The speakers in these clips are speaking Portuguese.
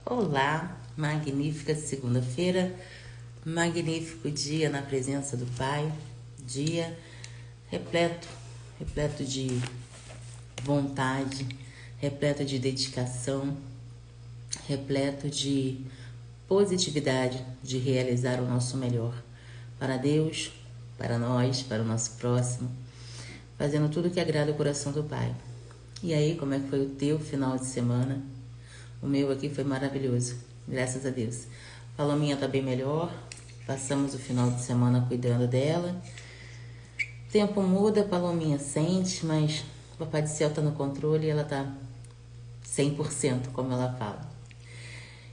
Olá, magnífica segunda-feira, magnífico dia na presença do Pai, dia repleto de vontade, repleto de dedicação, repleto de positividade de realizar o nosso melhor para Deus, para nós, para o nosso próximo, fazendo tudo que agrada o coração do Pai. E aí, como é que foi o teu final de semana? O meu aqui foi maravilhoso, graças a Deus. Palominha tá bem melhor, passamos o final de semana cuidando dela. Tempo muda, Palominha sente, mas o Papai do Céu tá no controle e ela tá 100%, como ela fala.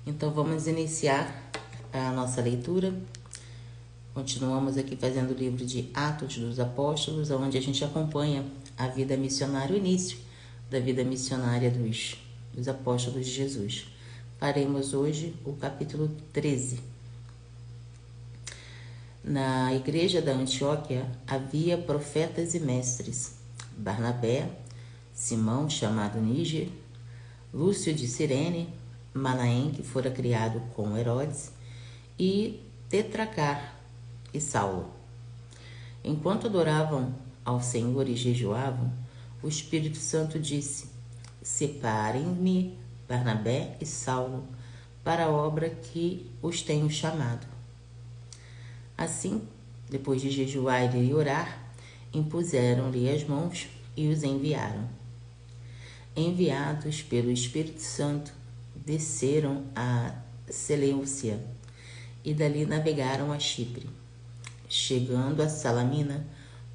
Então vamos iniciar a nossa leitura. Continuamos aqui fazendo o livro de Atos dos Apóstolos, onde a gente acompanha a vida missionária, o início da vida missionária dos apóstolos de Jesus. Faremos hoje o capítulo 13. Na igreja da Antioquia havia profetas e mestres: Barnabé, Simão, chamado Níger, Lúcio de Cirene, Manaém, que fora criado com Herodes, e Tetracar e Saulo. Enquanto adoravam ao Senhor e jejuavam, o Espírito Santo disse: Separem-me Barnabé e Saulo para a obra que os tenho chamado. Assim, depois de jejuar e orar, impuseram-lhe as mãos e os enviaram. Enviados pelo Espírito Santo, desceram a Seleucia e dali navegaram a Chipre. Chegando a Salamina,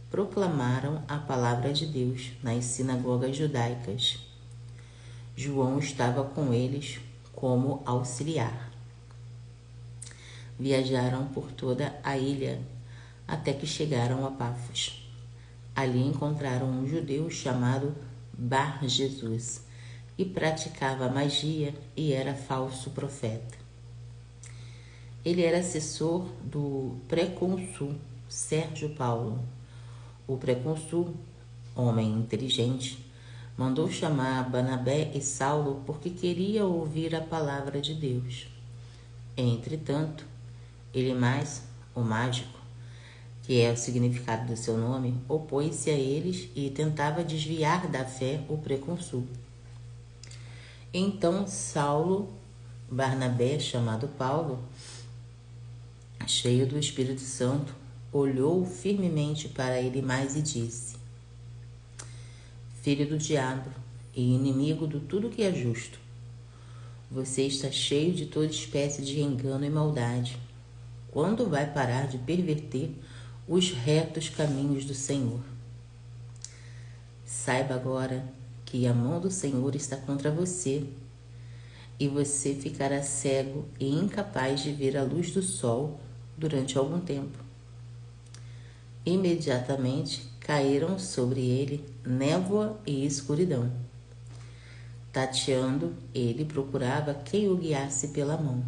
proclamaram a palavra de Deus nas sinagogas judaicas. João estava com eles como auxiliar. Viajaram por toda a ilha até que chegaram a Pafos. Ali encontraram um judeu chamado Bar-Jesus, que praticava magia e era falso profeta. Ele era assessor do procônsul Sérgio Paulo. O procônsul, homem inteligente, mandou chamar Barnabé e Saulo porque queria ouvir a palavra de Deus. Entretanto, ele mais, o mágico, que é o significado do seu nome, opôs-se a eles e tentava desviar da fé o procônsul. Então Saulo, Barnabé, chamado Paulo, cheio do Espírito Santo, olhou firmemente para ele mais e disse: Filho do diabo e inimigo de tudo que é justo, você está cheio de toda espécie de engano e maldade. Quando vai parar de perverter os retos caminhos do Senhor? Saiba agora que a mão do Senhor está contra você, e você ficará cego e incapaz de ver a luz do sol durante algum tempo. Imediatamente caíram sobre ele névoa e escuridão. Tateando, ele procurava quem o guiasse pela mão.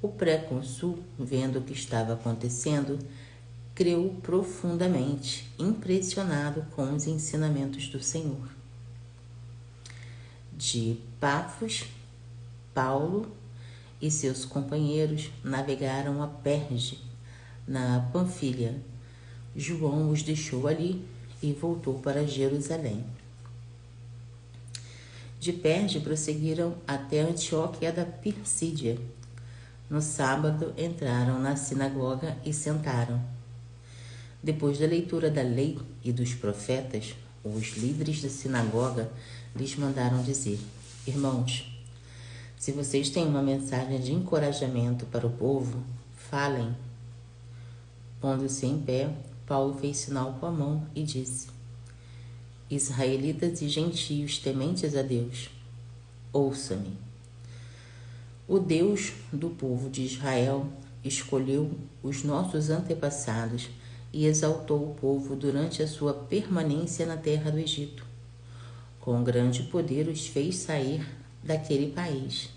O procônsul, vendo o que estava acontecendo, creu profundamente, impressionado com os ensinamentos do Senhor. De Pafos, Paulo e seus companheiros navegaram a Perge, na Panfilha. João os deixou ali e voltou para Jerusalém. De Perge prosseguiram até Antioquia da Pisídia. No sábado entraram na sinagoga e sentaram. Depois da leitura da lei e dos profetas, os líderes da sinagoga lhes mandaram dizer: Irmãos, se vocês têm uma mensagem de encorajamento para o povo, falem. Pondo-se em pé, Paulo fez sinal com a mão e disse: Israelitas e gentios tementes a Deus, ouça-me. O Deus do povo de Israel escolheu os nossos antepassados e exaltou o povo durante a sua permanência na terra do Egito. Com grande poder os fez sair daquele país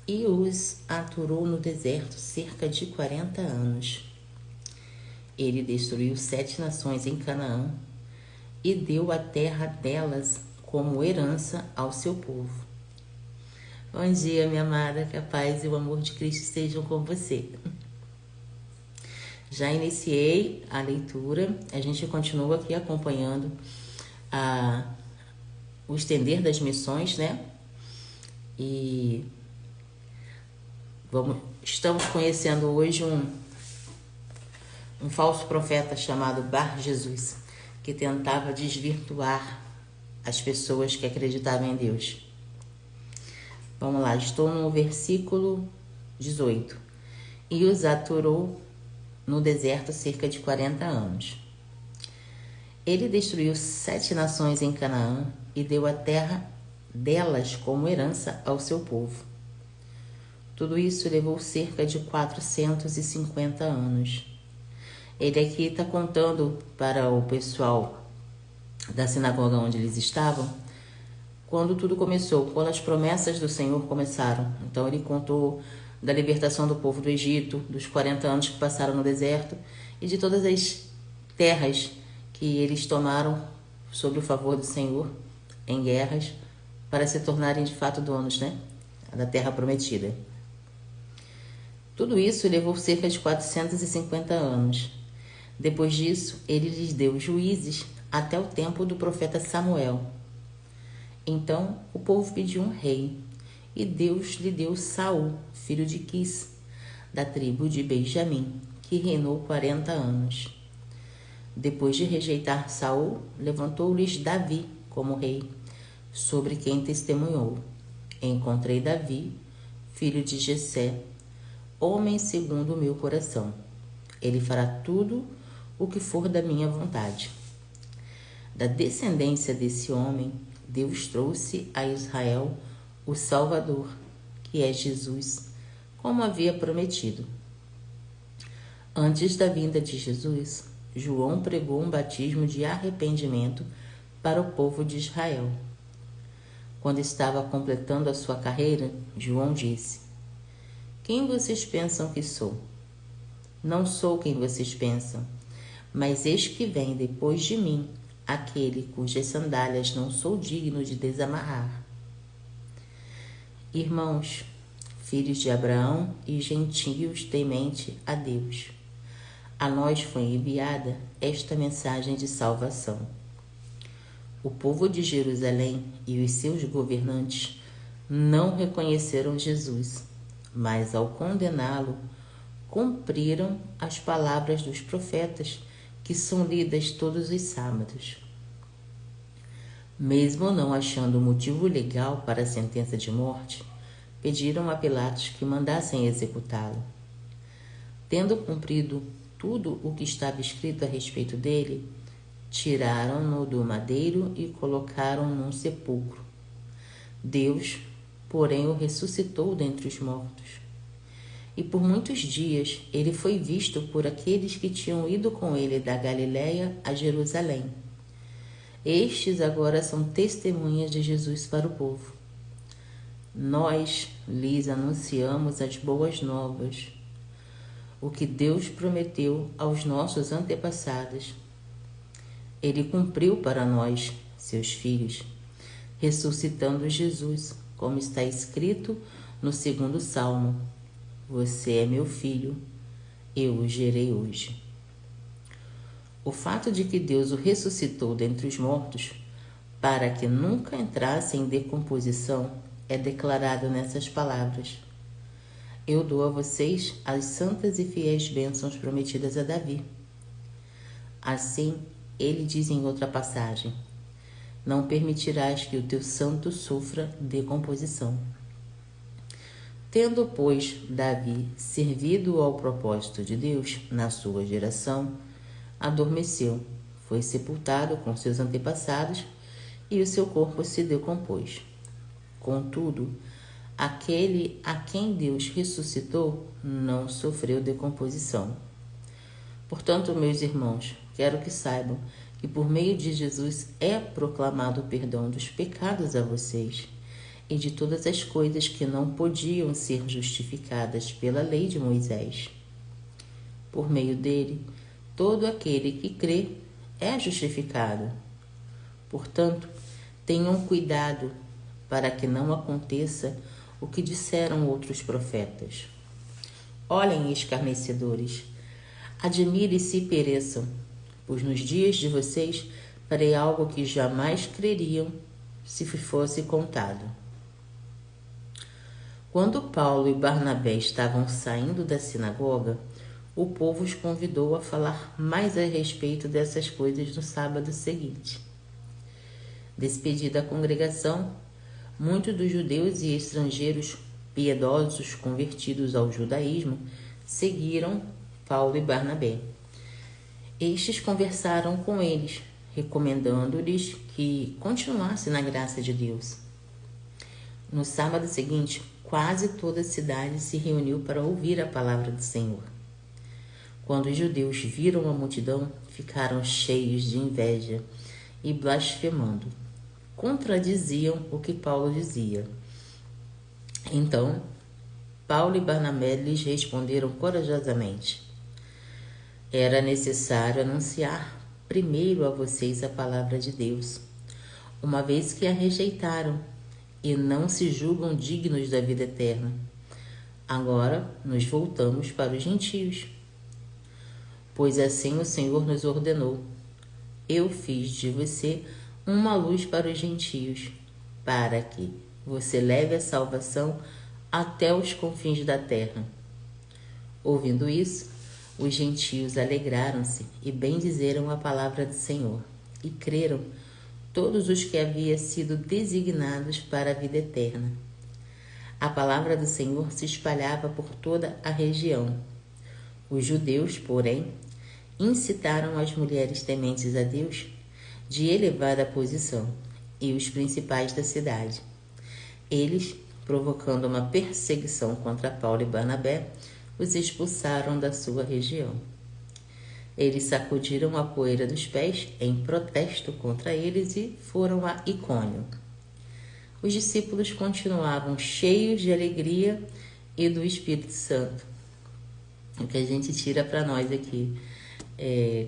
e os aturou no deserto cerca de 40 anos. Ele destruiu 7 nações em Canaã e deu a terra delas como herança ao seu povo. Bom dia, minha amada, que a paz e o amor de Cristo estejam com você. Já iniciei a leitura, a gente continua aqui acompanhando o estender das missões, né? E estamos conhecendo hoje um falso profeta chamado Bar Jesus, que tentava desvirtuar as pessoas que acreditavam em Deus. Vamos lá, estou no versículo 18. E os aturou no deserto cerca de 40 anos. Ele destruiu 7 nações em Canaã e deu a terra delas como herança ao seu povo. Tudo isso levou cerca de 450 anos. Ele aqui está contando para o pessoal da sinagoga onde eles estavam, quando tudo começou, quando as promessas do Senhor começaram. Então ele contou da libertação do povo do Egito, dos 40 anos que passaram no deserto e de todas as terras que eles tomaram sob o favor do Senhor em guerras para se tornarem de fato donos, né, da terra prometida. Tudo isso levou cerca de 450 anos. Depois disso, ele lhes deu juízes até o tempo do profeta Samuel. Então o povo pediu um rei, e Deus lhe deu Saul, filho de Quis, da tribo de Benjamim, que reinou 40 anos. Depois de rejeitar Saul, levantou-lhes Davi como rei, sobre quem testemunhou: encontrei Davi, filho de Jessé, homem segundo o meu coração. Ele fará tudo o que for da minha vontade. Da descendência desse homem, Deus trouxe a Israel o Salvador, que é Jesus, como havia prometido. Antes da vinda de Jesus, João pregou um batismo de arrependimento para o povo de Israel. Quando estava completando a sua carreira, João disse: quem vocês pensam que sou? Não sou quem vocês pensam, mas eis que vem depois de mim aquele cujas sandálias não sou digno de desamarrar. Irmãos, filhos de Abraão e gentios temente a Deus, a nós foi enviada esta mensagem de salvação. O povo de Jerusalém e os seus governantes não reconheceram Jesus, mas ao condená-lo, cumpriram as palavras dos profetas que são lidas todos os sábados. Mesmo não achando motivo legal para a sentença de morte, pediram a Pilatos que mandassem executá-lo. Tendo cumprido tudo o que estava escrito a respeito dele, tiraram-no do madeiro e colocaram num sepulcro. Deus, porém, o ressuscitou dentre os mortos. E por muitos dias ele foi visto por aqueles que tinham ido com ele da Galiléia a Jerusalém. Estes agora são testemunhas de Jesus para o povo. Nós lhes anunciamos as boas novas, o que Deus prometeu aos nossos antepassados. Ele cumpriu para nós, seus filhos, ressuscitando Jesus, como está escrito no 2º Salmo: você é meu filho, eu o gerei hoje. O fato de que Deus o ressuscitou dentre os mortos, para que nunca entrasse em decomposição, é declarado nessas palavras: eu dou a vocês as santas e fiéis bênçãos prometidas a Davi. Assim, ele diz em outra passagem: não permitirás que o teu santo sofra decomposição. Tendo, pois, Davi servido ao propósito de Deus na sua geração, adormeceu, foi sepultado com seus antepassados e o seu corpo se decompôs. Contudo, aquele a quem Deus ressuscitou não sofreu decomposição. Portanto, meus irmãos, quero que saibam que por meio de Jesus é proclamado o perdão dos pecados a vocês e de todas as coisas que não podiam ser justificadas pela lei de Moisés. Por meio dele, todo aquele que crê é justificado. Portanto, tenham cuidado para que não aconteça o que disseram outros profetas. Olhem, escarnecedores, admirem-se e pereçam, pois nos dias de vocês farei algo que jamais creriam se fosse contado. Quando Paulo e Barnabé estavam saindo da sinagoga, o povo os convidou a falar mais a respeito dessas coisas no sábado seguinte. Despedida a congregação, muitos dos judeus e estrangeiros piedosos convertidos ao judaísmo seguiram Paulo e Barnabé. Estes conversaram com eles, recomendando-lhes que continuassem na graça de Deus. No sábado seguinte, quase toda a cidade se reuniu para ouvir a palavra do Senhor. Quando os judeus viram a multidão, ficaram cheios de inveja e, blasfemando, contradiziam o que Paulo dizia. Então, Paulo e Barnabé lhes responderam corajosamente: era necessário anunciar primeiro a vocês a palavra de Deus, uma vez que a rejeitaram e não se julgam dignos da vida eterna. Agora nos voltamos para os gentios, pois assim o Senhor nos ordenou: eu fiz de você uma luz para os gentios, para que você leve a salvação até os confins da terra. Ouvindo isso, os gentios alegraram-se e bendizeram a palavra do Senhor, e creram todos os que haviam sido designados para a vida eterna. A palavra do Senhor se espalhava por toda a região. Os judeus, porém, incitaram as mulheres tementes a Deus de elevada posição e os principais da cidade. Eles, provocando uma perseguição contra Paulo e Barnabé, os expulsaram da sua região. Eles sacudiram a poeira dos pés em protesto contra eles e foram a Icônio. Os discípulos continuavam cheios de alegria e do Espírito Santo. O que a gente tira para nós aqui é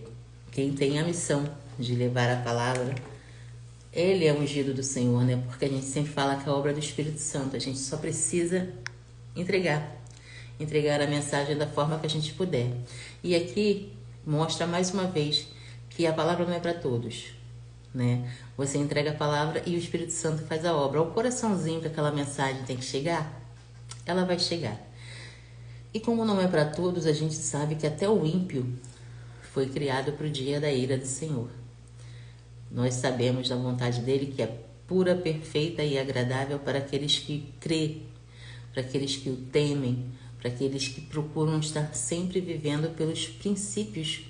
quem tem a missão de levar a palavra, ele é ungido do Senhor, né? Porque a gente sempre fala que é a obra do Espírito Santo, a gente só precisa entregar a mensagem da forma que a gente puder. E aqui mostra mais uma vez que a palavra não é para todos, né? Você entrega a palavra e o Espírito Santo faz a obra. O coraçãozinho que aquela mensagem tem que chegar, ela vai chegar. E como não é para todos, a gente sabe que até o ímpio foi criado para o dia da ira do Senhor. Nós sabemos da vontade dele, que é pura, perfeita e agradável para aqueles que crêem, para aqueles que o temem, para aqueles que procuram estar sempre vivendo pelos princípios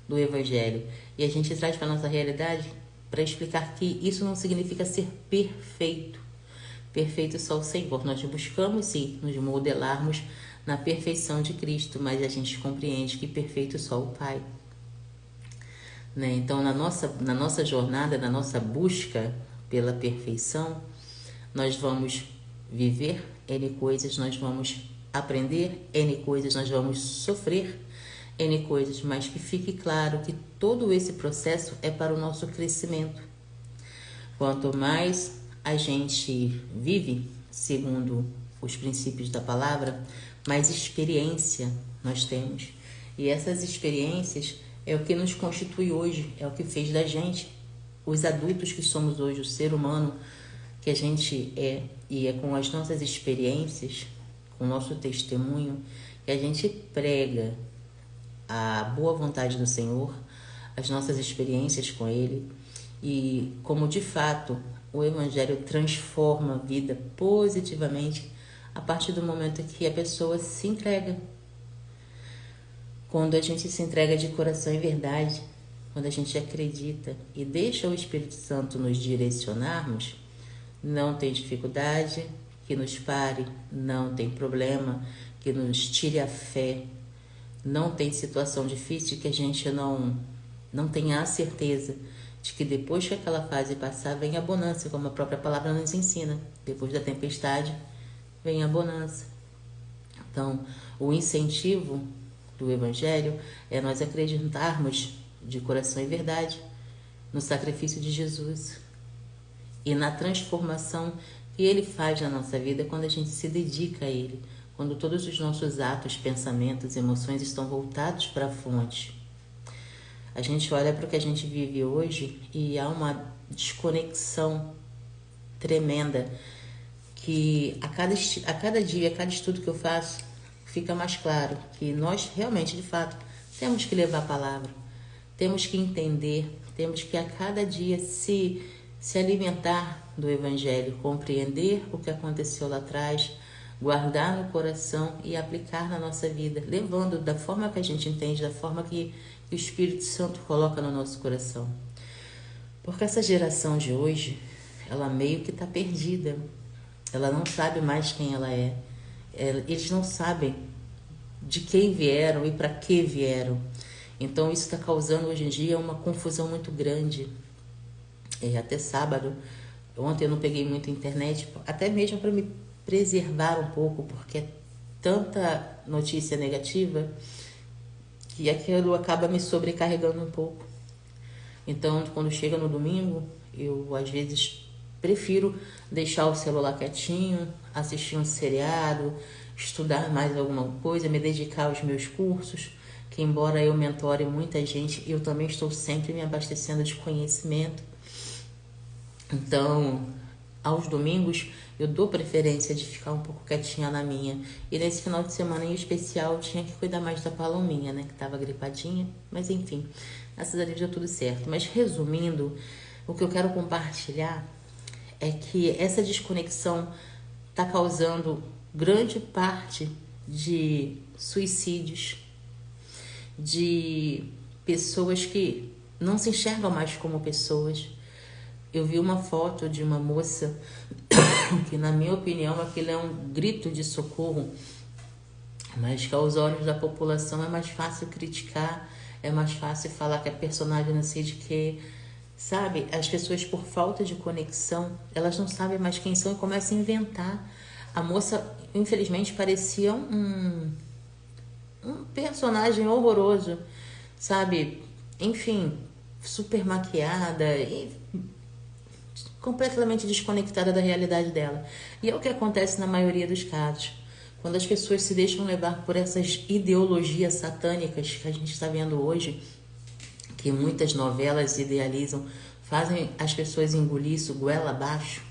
do Evangelho. E a gente traz para a nossa realidade para explicar que isso não significa ser perfeito. Perfeito só o Senhor. Nós buscamos, sim, nos modelarmos na perfeição de Cristo, mas a gente compreende que perfeito só o Pai. Né? Então, na nossa jornada, na nossa busca pela perfeição, nós vamos viver N coisas, nós vamos aprender N coisas, nós vamos sofrer N coisas, mas que fique claro que todo esse processo é para o nosso crescimento. Quanto mais a gente vive segundo os princípios da palavra, mais experiência nós temos. E essas experiências é o que nos constitui hoje, é o que fez da gente os adultos que somos hoje, o ser humano que a gente é. E é com as nossas experiências, com o nosso testemunho, que a gente prega a boa vontade do Senhor, as nossas experiências com Ele, e como de fato o Evangelho transforma a vida positivamente a partir do momento que a pessoa se entrega. Quando a gente se entrega de coração e verdade, quando a gente acredita e deixa o Espírito Santo nos direcionarmos, não tem dificuldade que nos pare, não tem problema que nos tire a fé, não tem situação difícil que a gente não tenha a certeza de que depois que aquela fase passar, vem a bonança, como a própria palavra nos ensina. Depois da tempestade, vem a bonança. Então, o incentivo do Evangelho é nós acreditarmos de coração e verdade no sacrifício de Jesus e na transformação E Ele faz na nossa vida quando a gente se dedica a Ele, quando todos os nossos atos, pensamentos, emoções estão voltados para a fonte. A gente olha para o que a gente vive hoje e há uma desconexão tremenda que a cada dia, a cada estudo que eu faço, fica mais claro que nós realmente, de fato, temos que levar a palavra, temos que entender, temos que a cada dia se alimentar do Evangelho, compreender o que aconteceu lá atrás, guardar no coração e aplicar na nossa vida, levando da forma que a gente entende, da forma que o Espírito Santo coloca no nosso coração. Porque essa geração de hoje, ela meio que está perdida. Ela não sabe mais quem ela é. Eles não sabem de quem vieram e para que vieram. Então isso está causando hoje em dia uma confusão muito grande. Até sábado, ontem eu não peguei muito internet, até mesmo para me preservar um pouco, porque é tanta notícia negativa que aquilo acaba me sobrecarregando um pouco. Então, quando chega no domingo, eu às vezes prefiro deixar o celular quietinho, assistir um seriado, estudar mais alguma coisa, me dedicar aos meus cursos, que embora eu mentore muita gente, eu também estou sempre me abastecendo de conhecimento. Então, aos domingos, eu dou preferência de ficar um pouco quietinha na minha. E nesse final de semana em especial, eu tinha que cuidar mais da Palominha, né? Que estava gripadinha. Mas enfim, graças a Deus deu tudo certo. Mas resumindo, o que eu quero compartilhar é que essa desconexão está causando grande parte de suicídios, de pessoas que não se enxergam mais como pessoas. Eu vi uma foto de uma moça que, na minha opinião, aquilo é um grito de socorro, mas que aos olhos da população é mais fácil criticar, é mais fácil falar que a personagem não sei de quê, sabe? As pessoas, por falta de conexão, elas não sabem mais quem são e começam a inventar. A moça, infelizmente, parecia um personagem horroroso, sabe? Enfim, super maquiada e completamente desconectada da realidade dela. E é o que acontece na maioria dos casos. Quando as pessoas se deixam levar por essas ideologias satânicas que a gente está vendo hoje, que muitas novelas idealizam, fazem as pessoas engolir isso goela abaixo,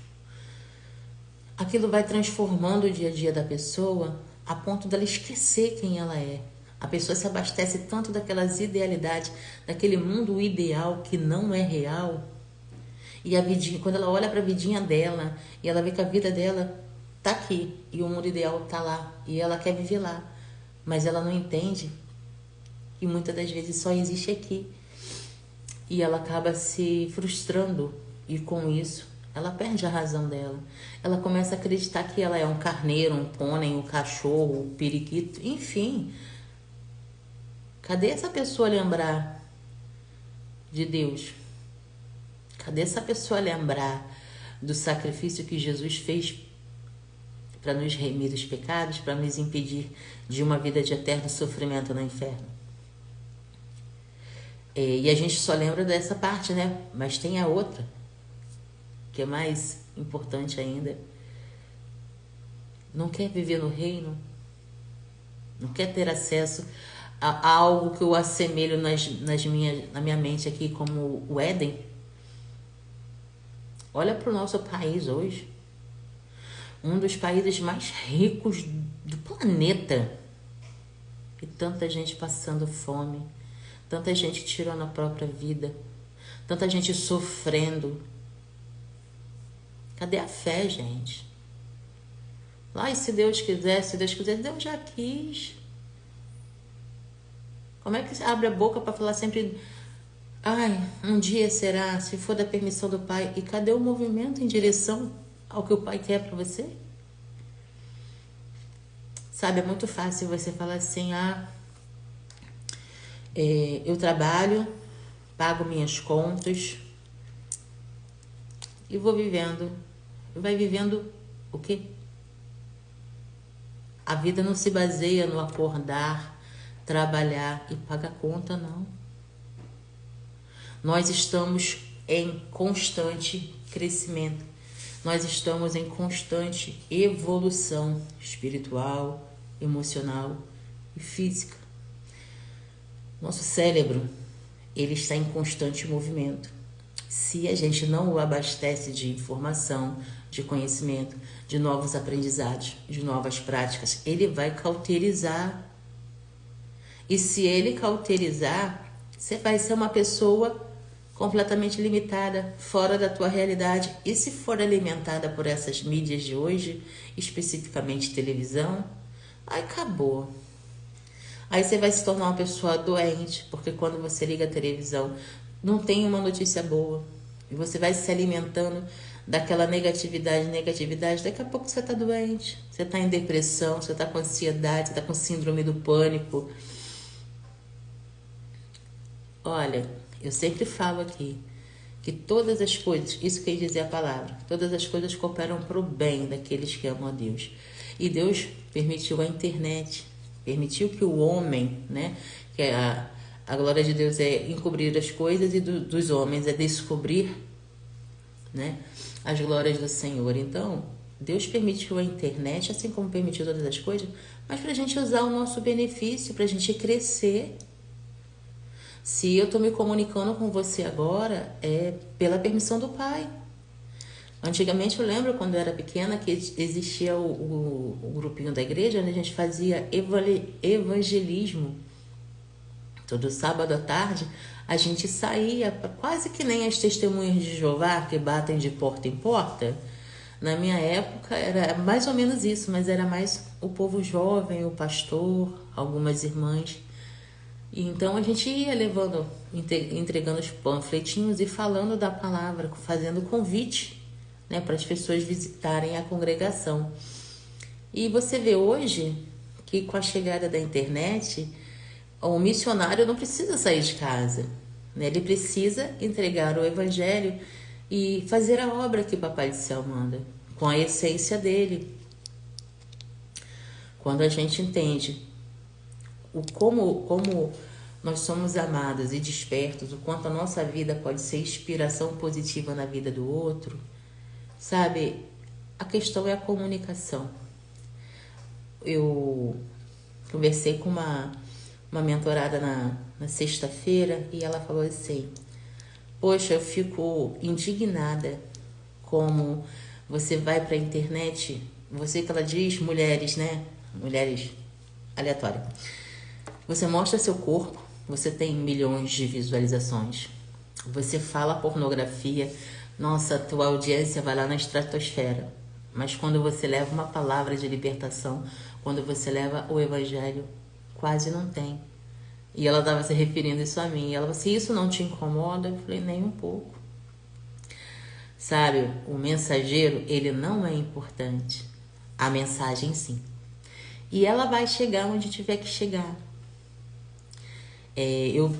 aquilo vai transformando o dia a dia da pessoa a ponto dela esquecer quem ela é. A pessoa se abastece tanto daquelas idealidades, daquele mundo ideal que não é real. E a vidinha, quando ela olha para a vidinha dela e ela vê que a vida dela tá aqui e o mundo ideal tá lá e ela quer viver lá, mas ela não entende que muitas das vezes só existe aqui. E ela acaba se frustrando e com isso ela perde a razão dela. Ela começa a acreditar que ela é um carneiro, um pônei, um cachorro, um periquito, enfim. Cadê essa pessoa lembrar de Deus? Cadê essa pessoa lembrar do sacrifício que Jesus fez para nos remir dos pecados, para nos impedir de uma vida de eterno sofrimento no inferno? E a gente só lembra dessa parte, né? Mas tem a outra, que é mais importante ainda. Não quer viver no reino? Não quer ter acesso a algo que eu assemelho na minha mente aqui como o Éden? Olha para o nosso país hoje, um dos países mais ricos do planeta, e tanta gente passando fome, tanta gente tirando a própria vida, tanta gente sofrendo. Cadê a fé, gente? Lá, e se Deus quiser, Deus já quis. Como é que você abre a boca para falar sempre... Ai, um dia será, se for da permissão do Pai. E cadê o movimento em direção ao que o Pai quer para você? Sabe, é muito fácil você falar assim, eu trabalho, pago minhas contas e vou vivendo. Vai vivendo o quê? A vida não se baseia no acordar, trabalhar e pagar conta, não. Nós estamos em constante crescimento. Nós estamos em constante evolução espiritual, emocional e física. Nosso cérebro, ele está em constante movimento. Se a gente não o abastece de informação, de conhecimento, de novos aprendizados, de novas práticas, ele vai cauterizar. E se ele cauterizar, você vai ser uma pessoa completamente limitada, fora da tua realidade. E se for alimentada por essas mídias de hoje, especificamente televisão, aí acabou. Aí você vai se tornar uma pessoa doente, porque quando você liga a televisão, não tem uma notícia boa. E você vai se alimentando daquela negatividade, daqui a pouco você está doente, você está em depressão, você está com ansiedade, você está com síndrome do pânico. Olha, eu sempre falo aqui que todas as coisas, isso quer dizer a palavra, todas as coisas cooperam para o bem daqueles que amam a Deus. E Deus permitiu a internet, permitiu que o homem, né, que a glória de Deus é encobrir as coisas e dos homens é descobrir, né, as glórias do Senhor. Então, Deus permitiu a internet, assim como permitiu todas as coisas, mas para a gente usar o nosso benefício, para a gente crescer. Se eu estou me comunicando com você agora, é pela permissão do Pai. Antigamente eu lembro quando eu era pequena que existia o grupinho da igreja onde a gente fazia evangelismo. Todo sábado à tarde a gente saía, quase que nem as testemunhas de Jeová que batem de porta em porta. Na minha época era mais ou menos isso, mas era mais o povo jovem, o pastor, algumas irmãs. Então a gente ia levando, entregando os panfletinhos e falando da palavra, fazendo convite, né, para as pessoas visitarem a congregação. E você vê hoje que com a chegada da internet, o missionário não precisa sair de casa, né? Ele precisa entregar o evangelho e fazer a obra que o Papai do Céu manda, com a essência dele. Quando a gente entende como nós somos amados e despertos, o quanto a nossa vida pode ser inspiração positiva na vida do outro, sabe? A questão é a comunicação. Eu conversei com uma mentorada na sexta-feira e ela falou assim: poxa, eu fico indignada como você vai para a internet, você que ela diz, mulheres, né? Mulheres aleatórias. Você mostra seu corpo, você tem milhões de visualizações. Você fala pornografia, nossa, tua audiência vai lá na estratosfera. Mas quando você leva uma palavra de libertação, quando você leva o evangelho, quase não tem. E ela estava se referindo isso a mim. E ela falou assim: isso não te incomoda? Eu falei: nem um pouco. Sabe, o mensageiro, ele não é importante. A mensagem, sim. E ela vai chegar onde tiver que chegar. Eu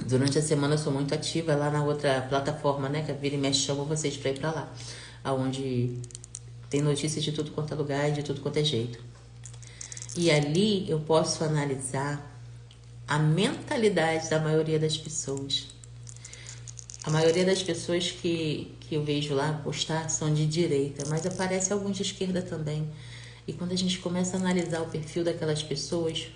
durante a semana eu sou muito ativa lá na outra plataforma, né? Que a Vira e Mexe chama vocês para ir para lá. Onde tem notícias de tudo quanto é lugar e de tudo quanto é jeito. E ali eu posso analisar a mentalidade da maioria das pessoas. A maioria das pessoas que eu vejo lá postar são de direita, mas aparece alguns de esquerda também. E quando a gente começa a analisar o perfil daquelas pessoas,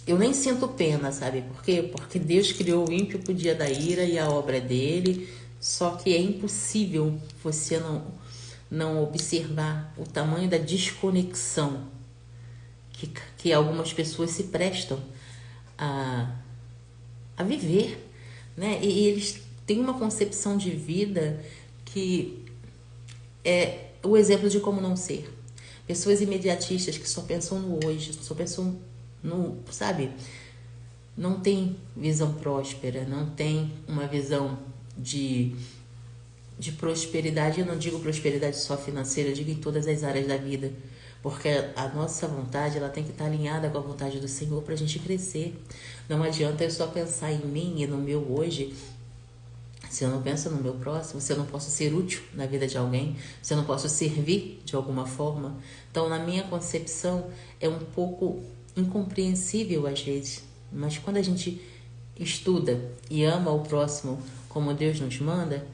eu nem sinto pena, sabe? Por quê? Porque Deus criou o ímpio pro dia da ira e a obra dele, só que é impossível você não observar o tamanho da desconexão que algumas pessoas se prestam a viver, né? E eles têm uma concepção de vida que é o exemplo de como não ser. Pessoas imediatistas que só pensam no hoje, só pensam no, sabe? Não tem visão próspera, não tem uma visão de prosperidade. Eu não digo prosperidade só financeira, eu digo em todas as áreas da vida. Porque a nossa vontade, ela tem que estar alinhada com a vontade do Senhor para a gente crescer. Não adianta eu só pensar em mim e no meu hoje, se eu não penso no meu próximo, se eu não posso ser útil na vida de alguém, se eu não posso servir de alguma forma. Então, na minha concepção, é um pouco incompreensível às vezes. Mas quando a gente estuda e ama o próximo como Deus nos manda,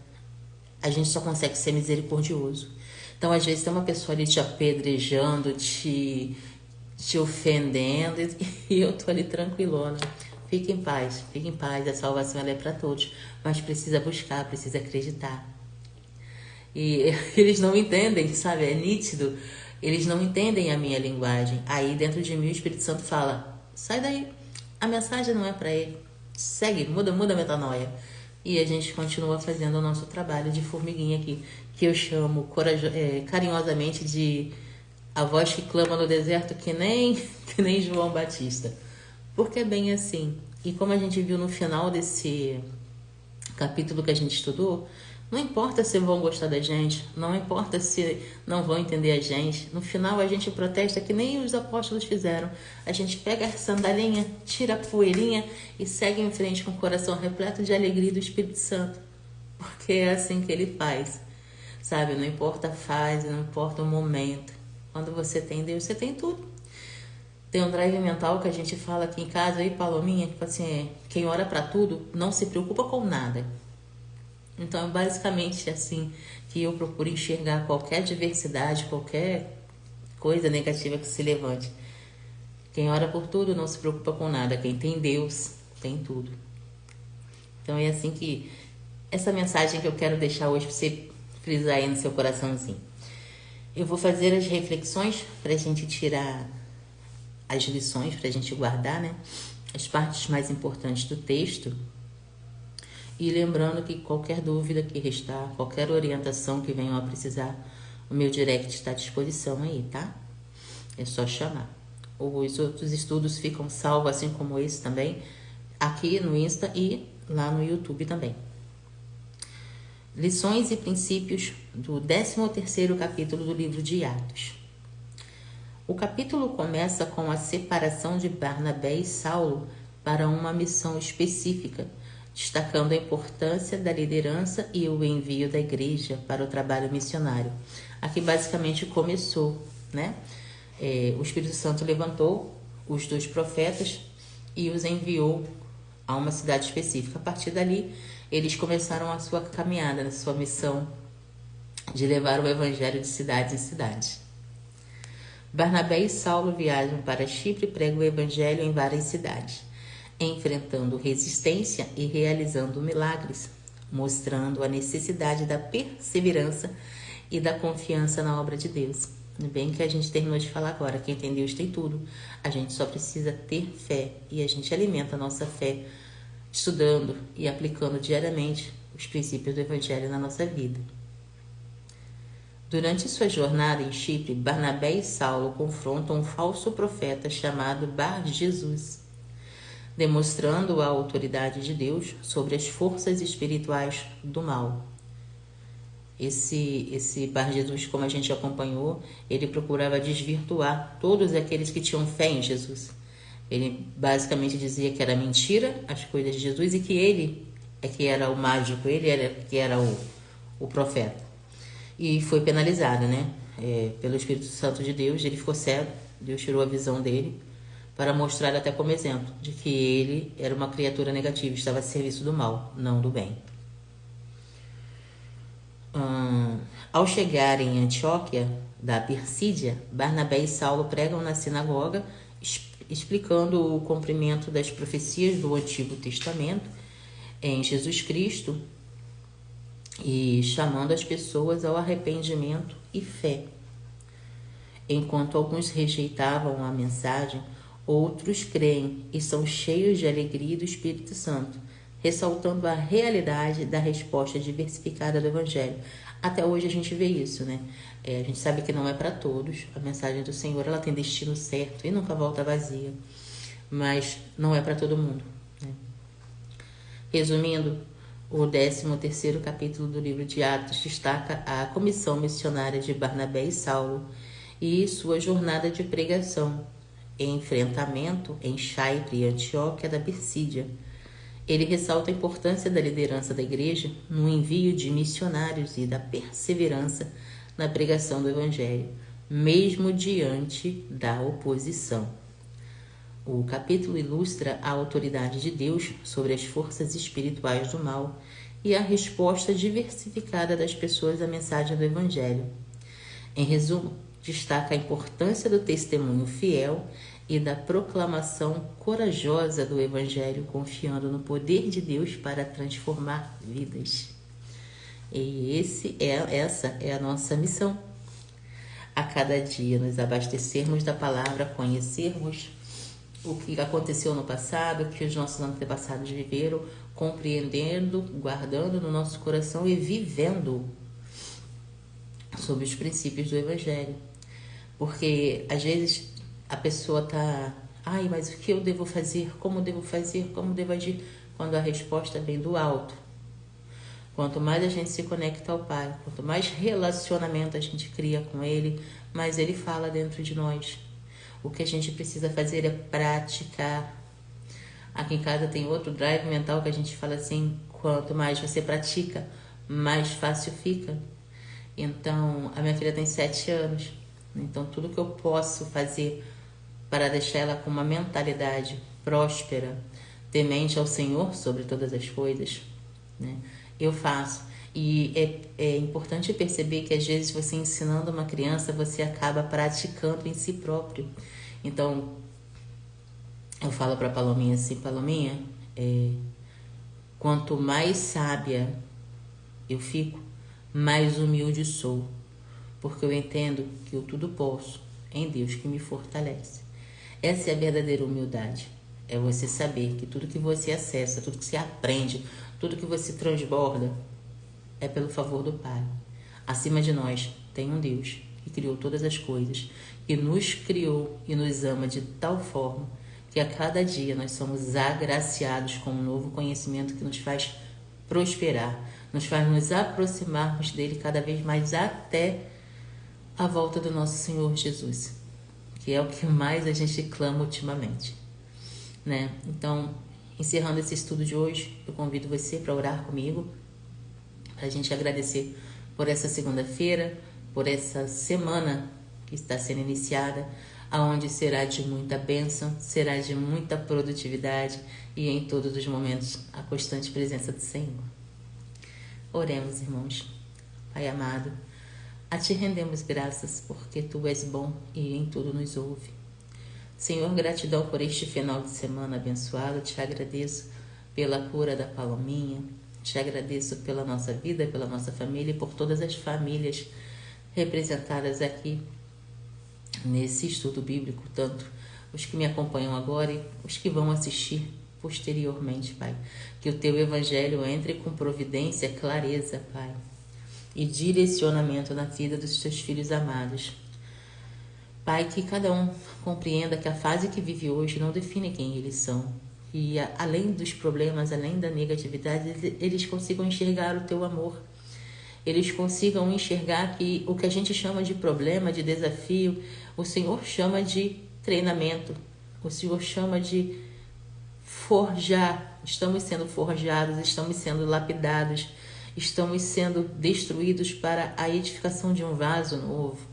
A gente só consegue ser misericordioso. Então, às vezes, tem uma pessoa ali te apedrejando, te ofendendo, e eu tô ali tranquilona. Fique em paz, a salvação ela é para todos, mas precisa buscar, precisa acreditar. E eles não entendem, sabe? É nítido. Eles não entendem a minha linguagem. Aí dentro de mim o Espírito Santo fala: sai daí, a mensagem não é para ele. Segue, muda a metanoia. E a gente continua fazendo o nosso trabalho de formiguinha aqui, que eu chamo carinhosamente de a voz que clama no deserto, que nem João Batista. Porque é bem assim. E como a gente viu no final desse capítulo que a gente estudou, não importa se vão gostar da gente, não importa se não vão entender a gente. No final a gente protesta que nem os apóstolos fizeram. A gente pega a sandalinha, tira a poeirinha e segue em frente com o coração repleto de alegria do Espírito Santo. Porque é assim que ele faz. Sabe, não importa a fase, não importa o momento. Quando você tem Deus, você tem tudo. Tem um drive mental que a gente fala aqui em casa, aí, Palominha, que assim, quem ora pra tudo não se preocupa com nada. Então, é basicamente assim que eu procuro enxergar qualquer adversidade, qualquer coisa negativa que se levante. Quem ora por tudo não se preocupa com nada. Quem tem Deus, tem tudo. Então, é assim que essa mensagem que eu quero deixar hoje para você frisar aí no seu coraçãozinho. Eu vou fazer as reflexões para a gente tirar as lições, para a gente guardar, né? As partes mais importantes do texto. E lembrando que qualquer dúvida que restar, qualquer orientação que venham a precisar, o meu direct está à disposição aí, tá? É só chamar. Os outros estudos ficam salvos, assim como esse também, aqui no Insta e lá no YouTube também. Lições e princípios do 13º capítulo do livro de Atos. O capítulo começa com a separação de Barnabé e Saulo para uma missão específica, destacando a importância da liderança e o envio da igreja para o trabalho missionário. Aqui basicamente começou, né? O Espírito Santo levantou os 2 profetas e os enviou a uma cidade específica. A partir dali, eles começaram a sua caminhada, a sua missão de levar o evangelho de cidade em cidade. Barnabé e Saulo viajam para Chipre e pregam o evangelho em várias cidades, enfrentando resistência e realizando milagres, mostrando a necessidade da perseverança e da confiança na obra de Deus. Bem que a gente terminou de falar agora, quem tem Deus tem tudo. A gente só precisa ter fé e a gente alimenta a nossa fé estudando e aplicando diariamente os princípios do Evangelho na nossa vida. Durante sua jornada em Chipre, Barnabé e Saulo confrontam um falso profeta chamado Bar-Jesus, demonstrando a autoridade de Deus sobre as forças espirituais do mal. Esse Bar-Jesus, como a gente acompanhou, ele procurava desvirtuar todos aqueles que tinham fé em Jesus. Ele basicamente dizia que era mentira as coisas de Jesus e que ele é que era o mágico, ele era que era o profeta. E foi penalizado, né? Pelo Espírito Santo de Deus, ele ficou cego, Deus tirou a visão dele para mostrar até como exemplo de que ele era uma criatura negativa, estava a serviço do mal, não do bem. Ao chegarem em Antioquia da Persídia, Barnabé e Saulo pregam na sinagoga, explicando o cumprimento das profecias do Antigo Testamento em Jesus Cristo e chamando as pessoas ao arrependimento e fé. Enquanto alguns rejeitavam a mensagem, outros creem e são cheios de alegria do Espírito Santo, ressaltando a realidade da resposta diversificada do Evangelho. Até hoje a gente vê isso, né? A gente sabe que não é para todos. A mensagem do Senhor ela tem destino certo e nunca volta vazia. Mas não é para todo mundo, né? Resumindo, o 13º capítulo do livro de Atos destaca a comissão missionária de Barnabé e Saulo e sua jornada de pregação e enfrentamento em Chipre e Antioquia da Persídia. Ele ressalta a importância da liderança da igreja no envio de missionários e da perseverança na pregação do Evangelho, mesmo diante da oposição. O capítulo ilustra a autoridade de Deus sobre as forças espirituais do mal e a resposta diversificada das pessoas à mensagem do Evangelho. Em resumo, destaca a importância do testemunho fiel e da proclamação corajosa do Evangelho, confiando no poder de Deus para transformar vidas. E essa é a nossa missão. A cada dia nos abastecermos da palavra, conhecermos o que aconteceu no passado, o que os nossos antepassados viveram, compreendendo, guardando no nosso coração e vivendo sob os princípios do Evangelho. Porque às vezes a pessoa tá, mas o que eu devo fazer? Como devo fazer? Como devo agir? Quando a resposta vem do alto. Quanto mais a gente se conecta ao Pai, quanto mais relacionamento a gente cria com Ele, mais Ele fala dentro de nós. O que a gente precisa fazer é praticar. Aqui em casa tem outro drive mental que a gente fala assim, quanto mais você pratica, mais fácil fica. Então, a minha filha tem 7 anos. Então, tudo que eu posso fazer para deixar ela com uma mentalidade próspera, temente ao Senhor sobre todas as coisas, né? Eu faço. E é importante perceber que às vezes você ensinando uma criança, você acaba praticando em si próprio. Então, eu falo para a Palominha assim, Palominha, quanto mais sábia eu fico, mais humilde sou. Porque eu entendo que eu tudo posso em Deus que me fortalece. Essa é a verdadeira humildade. É você saber que tudo que você acessa, tudo que você aprende, tudo que você transborda é pelo favor do Pai. Acima de nós tem um Deus que criou todas as coisas, que nos criou e nos ama de tal forma que a cada dia nós somos agraciados com um novo conhecimento que nos faz prosperar, nos faz nos aproximarmos dele cada vez mais até a volta do nosso Senhor Jesus, que é o que mais a gente clama ultimamente, né? Então, encerrando esse estudo de hoje, eu convido você para orar comigo, para a gente agradecer por essa segunda-feira, por essa semana que está sendo iniciada, aonde será de muita bênção, será de muita produtividade e em todos os momentos a constante presença do Senhor. Oremos, irmãos. Pai amado, a Ti rendemos graças porque Tu és bom e em tudo nos ouve. Senhor, gratidão por este final de semana abençoado. Te agradeço pela cura da Palominha. Te agradeço pela nossa vida, pela nossa família e por todas as famílias representadas aqui nesse estudo bíblico, tanto os que me acompanham agora e os que vão assistir posteriormente, Pai. Que o Teu Evangelho entre com providência, clareza, Pai, e direcionamento na vida dos Teus filhos amados. Pai, que cada um compreenda que a fase que vive hoje não define quem eles são. E além dos problemas, além da negatividade, eles consigam enxergar o Teu amor. Eles consigam enxergar que o que a gente chama de problema, de desafio, o Senhor chama de treinamento. O Senhor chama de forjar. Estamos sendo forjados, estamos sendo lapidados, estamos sendo destruídos para a edificação de um vaso novo.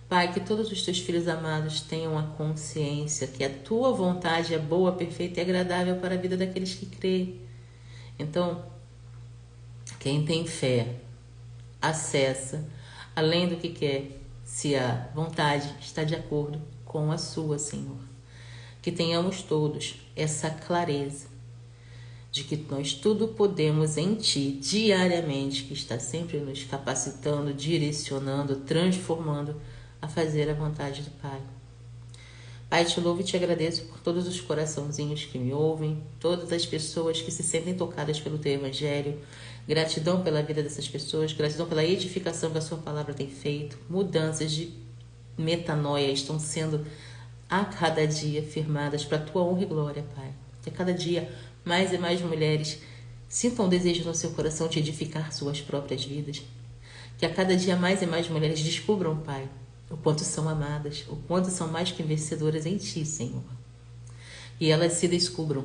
Pai, que todos os Teus filhos amados tenham a consciência que a Tua vontade é boa, perfeita e agradável para a vida daqueles que creem. Então, quem tem fé, acessa, além do que quer, se a vontade está de acordo com a Sua, Senhor. Que tenhamos todos essa clareza de que nós tudo podemos em Ti, diariamente, que está sempre nos capacitando, direcionando, transformando a fazer a vontade do Pai. Pai, te louvo e te agradeço por todos os coraçãozinhos que me ouvem, todas as pessoas que se sentem tocadas pelo Teu Evangelho. Gratidão pela vida dessas pessoas, gratidão pela edificação que a Sua palavra tem feito. Mudanças de metanoia estão sendo a cada dia firmadas para a Tua honra e glória, Pai. Que a cada dia mais e mais mulheres sintam desejo no seu coração de edificar suas próprias vidas. Que a cada dia mais e mais mulheres descubram, Pai, o quanto são amadas, o quanto são mais que vencedoras em Ti, Senhor. E elas se descubram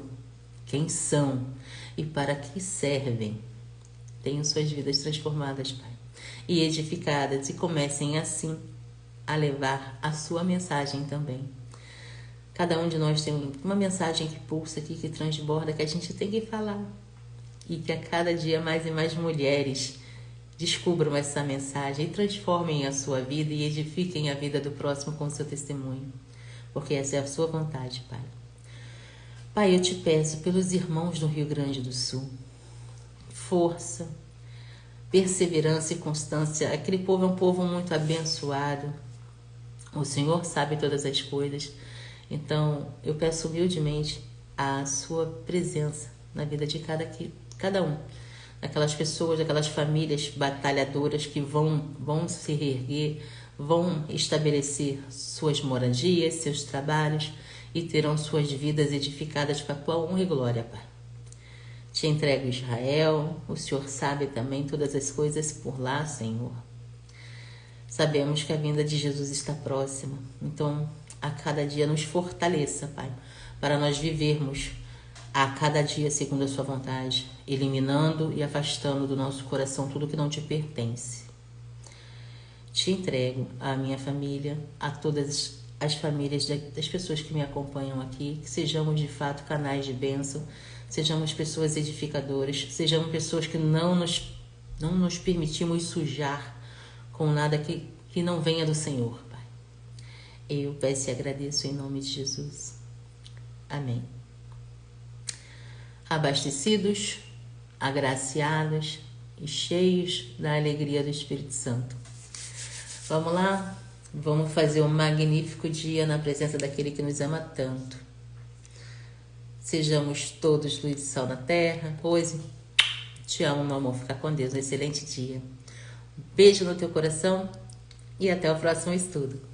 quem são e para que servem. Tenham suas vidas transformadas, Pai, e edificadas, e comecem assim a levar a Sua mensagem também. Cada um de nós tem uma mensagem que pulsa aqui, que transborda, que a gente tem que falar. e que a cada dia mais e mais mulheres descubram essa mensagem e transformem a sua vida e edifiquem a vida do próximo com o seu testemunho, porque essa é a sua vontade, Pai. Pai, eu te peço pelos irmãos do Rio Grande do Sul, força, perseverança e constância. Aquele povo é um povo muito abençoado. O Senhor sabe todas as coisas. Então, eu peço humildemente a sua presença na vida de cada um. Aquelas pessoas, aquelas famílias batalhadoras que vão se reerguer, vão estabelecer suas moradias, seus trabalhos e terão suas vidas edificadas para a tua honra e glória, Pai. Te entrego Israel, o Senhor sabe também todas as coisas por lá, Senhor. Sabemos que a vinda de Jesus está próxima, então a cada dia nos fortaleça, Pai, para nós vivermos a cada dia segundo a sua vontade, eliminando e afastando do nosso coração tudo que não te pertence. Te entrego a minha família, a todas as famílias das pessoas que me acompanham aqui, que sejamos de fato canais de bênção, sejamos pessoas edificadoras, sejamos pessoas que não nos permitimos sujar com nada que não venha do Senhor, Pai. Eu peço e agradeço em nome de Jesus. Amém. Abastecidos, agraciados e cheios da alegria do Espírito Santo. Vamos lá? Vamos fazer um magnífico dia na presença daquele que nos ama tanto. Sejamos todos luz e sal na terra. Rose, te amo, meu amor. Fica com Deus. Um excelente dia. Beijo no teu coração e até o próximo estudo.